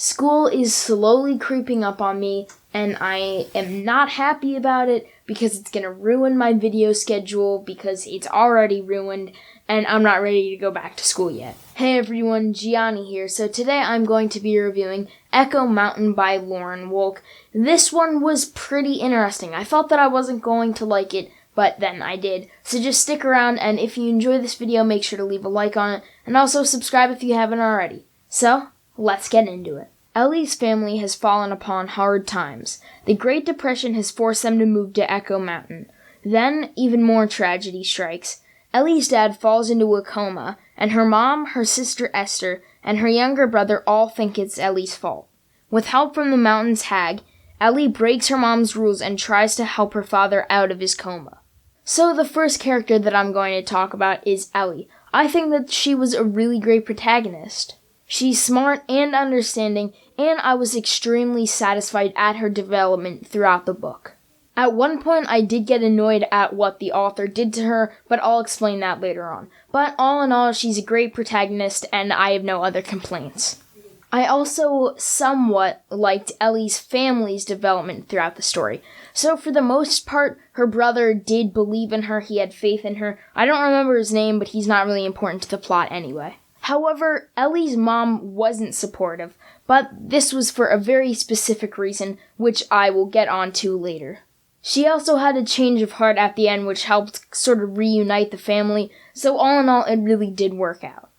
School is slowly creeping up on me, and I am not happy about it because it's going to ruin my video schedule because it's already ruined, and I'm not ready to go back to school yet. Hey everyone, Gianni here. So today I'm going to be reviewing Echo Mountain by Lauren Wolk. This one was pretty interesting. I thought that I wasn't going to like it, but then I did. So just stick around, and if you enjoy this video, make sure to leave a like on it, and also subscribe if you haven't already. So, let's get into it. Ellie's family has fallen upon hard times. The Great Depression has forced them to move to Echo Mountain. Then, even more tragedy strikes. Ellie's dad falls into a coma, and her mom, her sister Esther, and her younger brother all think it's Ellie's fault. With help from the mountain's hag, Ellie breaks her mom's rules and tries to help her father out of his coma. So the first character that I'm going to talk about is Ellie. I think that she was a really great protagonist. She's smart and understanding, and I was extremely satisfied at her development throughout the book. At one point, I did get annoyed at what the author did to her, but I'll explain that later on. But all in all, she's a great protagonist, and I have no other complaints. I also somewhat liked Ellie's family's development throughout the story. So for the most part, her brother did believe in her, he had faith in her. I don't remember his name, but he's not really important to the plot anyway. However, Ellie's mom wasn't supportive, but this was for a very specific reason, which I will get onto later. She also had a change of heart at the end, which helped sort of reunite the family, so all in all, it really did work out.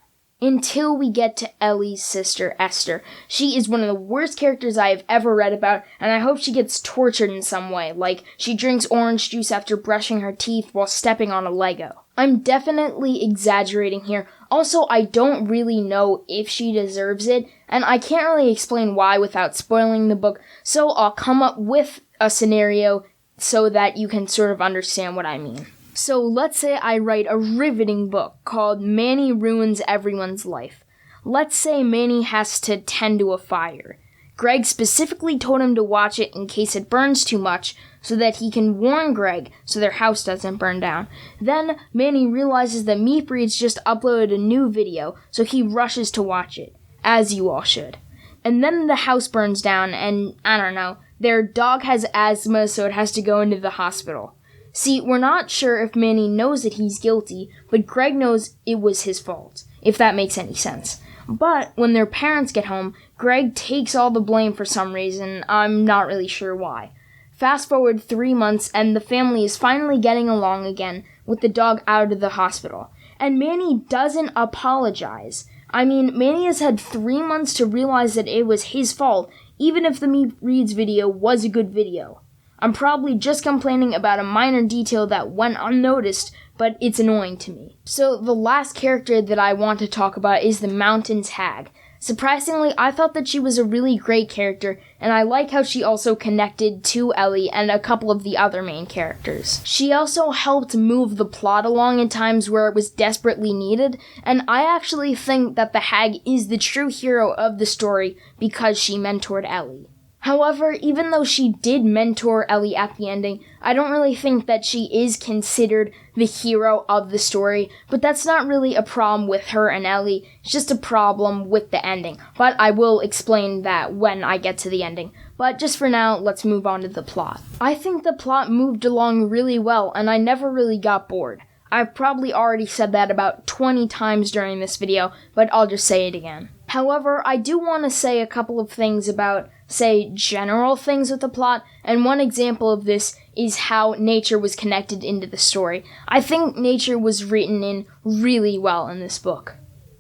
Until we get to Ellie's sister, Esther. She is one of the worst characters I have ever read about, and I hope she gets tortured in some way, like she drinks orange juice after brushing her teeth while stepping on a Lego. I'm definitely exaggerating here. Also, I don't really know if she deserves it, and I can't really explain why without spoiling the book, so I'll come up with a scenario so that you can sort of understand what I mean. So let's say I write a riveting book called Manny Ruins Everyone's Life. Let's say Manny has to tend to a fire. Greg specifically told him to watch it in case it burns too much so that he can warn Greg so their house doesn't burn down. Then Manny realizes that Meep Reads just uploaded a new video, so he rushes to watch it, as you all should. And then the house burns down and, I don't know, their dog has asthma so it has to go into the hospital. See, we're not sure if Manny knows that he's guilty, but Greg knows it was his fault, if that makes any sense. But when their parents get home, Greg takes all the blame for some reason. I'm not really sure why. Fast forward 3 months, and the family is finally getting along again, with the dog out of the hospital. And Manny doesn't apologize. I mean, Manny has had 3 months to realize that it was his fault, even if the Meep Reads video was a good video. I'm probably just complaining about a minor detail that went unnoticed, but it's annoying to me. So the last character that I want to talk about is the Mountain's Hag. Surprisingly, I thought that she was a really great character, and I like how she also connected to Ellie and a couple of the other main characters. She also helped move the plot along in times where it was desperately needed, and I actually think that the Hag is the true hero of the story because she mentored Ellie. However, even though she did mentor Ellie at the ending, I don't really think that she is considered the hero of the story, but that's not really a problem with her and Ellie, it's just a problem with the ending. But I will explain that when I get to the ending. But just for now, let's move on to the plot. I think the plot moved along really well, and I never really got bored. I've probably already said that about 20 times during this video, but I'll just say it again. However, I do want to say a couple of things about, say, general things with the plot, and one example of this is how nature was connected into the story. I think nature was written in really well in this book.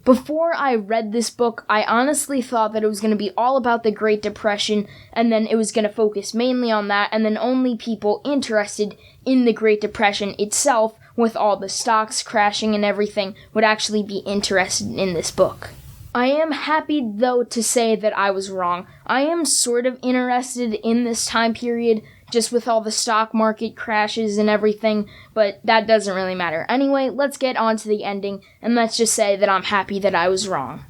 Before I read this book, I honestly thought that it was going to be all about the Great Depression, and then it was going to focus mainly on that, and then only people interested in the Great Depression itself, with all the stocks crashing and everything, would actually be interested in this book. I am happy, though, to say that I was wrong. I am sort of interested in this time period, just with all the stock market crashes and everything, but that doesn't really matter. Anyway, let's get on to the ending, and let's just say that I'm happy that I was wrong.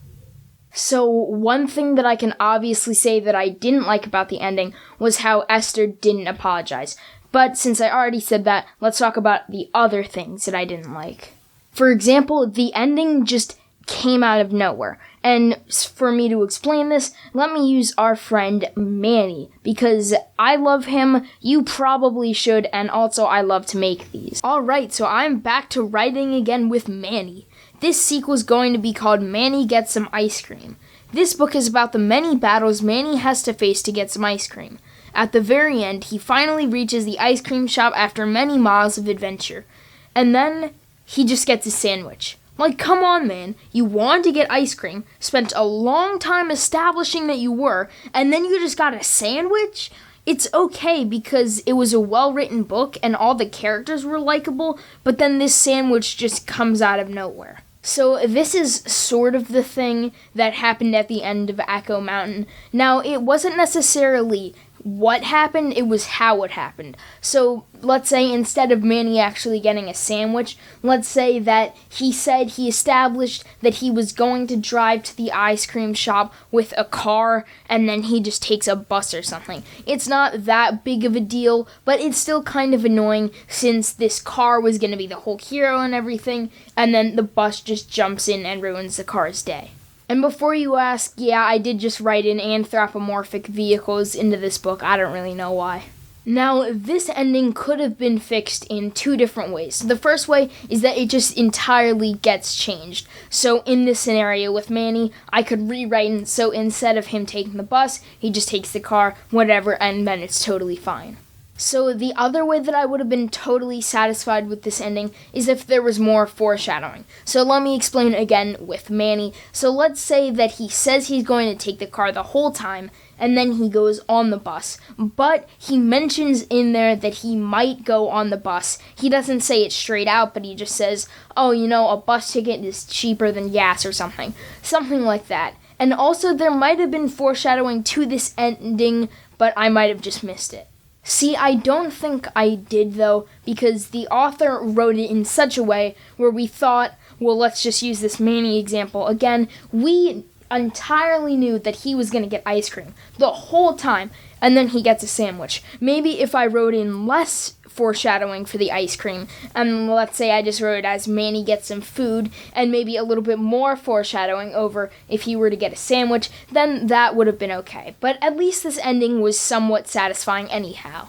So, one thing that I can obviously say that I didn't like about the ending was how Esther didn't apologize. But since I already said that, let's talk about the other things that I didn't like. For example, the ending just came out of nowhere. And for me to explain this, let me use our friend Manny, because I love him, you probably should, and also I love to make these. Alright, so I'm back to writing again with Manny. This sequel is going to be called Manny Gets Some Ice Cream. This book is about the many battles Manny has to face to get some ice cream. At the very end, he finally reaches the ice cream shop after many miles of adventure. And then he just gets a sandwich. Like, come on, man. You wanted to get ice cream, spent a long time establishing that you were, and then you just got a sandwich? It's okay because it was a well-written book and all the characters were likable, but then this sandwich just comes out of nowhere. So this is sort of the thing that happened at the end of Echo Mountain. Now, it wasn't necessarily what happened, it was how it happened. So let's say instead of Manny actually getting a sandwich, let's say that he said he established that he was going to drive to the ice cream shop with a car, and then he just takes a bus or something. It's not that big of a deal, but it's still kind of annoying since this car was going to be the whole hero and everything, and then the bus just jumps in and ruins the car's day. And before you ask, yeah, I did just write in anthropomorphic vehicles into this book. I don't really know why. Now, this ending could have been fixed in two different ways. The first way is that it just entirely gets changed. So in this scenario with Manny, I could rewrite it so instead of him taking the bus, he just takes the car, whatever, and then it's totally fine. So the other way that I would have been totally satisfied with this ending is if there was more foreshadowing. So let me explain again with Manny. So let's say that he says he's going to take the car the whole time, and then he goes on the bus. But he mentions in there that he might go on the bus. He doesn't say it straight out, but he just says, oh, you know, a bus ticket is cheaper than gas or something. Something like that. And also there might have been foreshadowing to this ending, but I might have just missed it. See, I don't think I did, though, because the author wrote it in such a way where we thought, well, let's just use this Manny example again. We entirely knew that he was going to get ice cream the whole time, and then he gets a sandwich. Maybe if I wrote in less foreshadowing for the ice cream, and let's say I just wrote it as Manny gets some food, and maybe a little bit more foreshadowing over if he were to get a sandwich, then that would have been okay. But at least this ending was somewhat satisfying anyhow.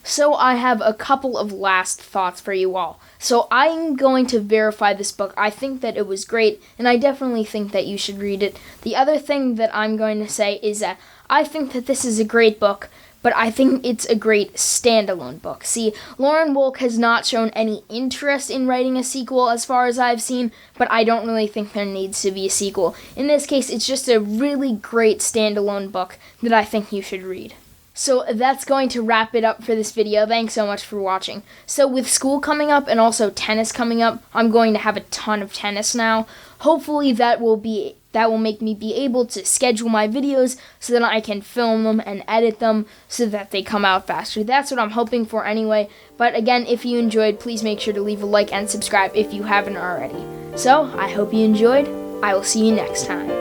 So I have a couple of last thoughts for you all. So I'm going to verify this book. I think that it was great, and I definitely think that you should read it. The other thing that I'm going to say is that I think that this is a great book, but I think it's a great standalone book. See, Lauren Wolk has not shown any interest in writing a sequel as far as I've seen, but I don't really think there needs to be a sequel. In this case, it's just a really great standalone book that I think you should read. So that's going to wrap it up for this video. Thanks so much for watching. So with school coming up and also tennis coming up, I'm going to have a ton of tennis now. Hopefully that will make me be able to schedule my videos so that I can film them and edit them so that they come out faster. That's what I'm hoping for anyway. But again, if you enjoyed, please make sure to leave a like and subscribe if you haven't already. So, I hope you enjoyed. I will see you next time.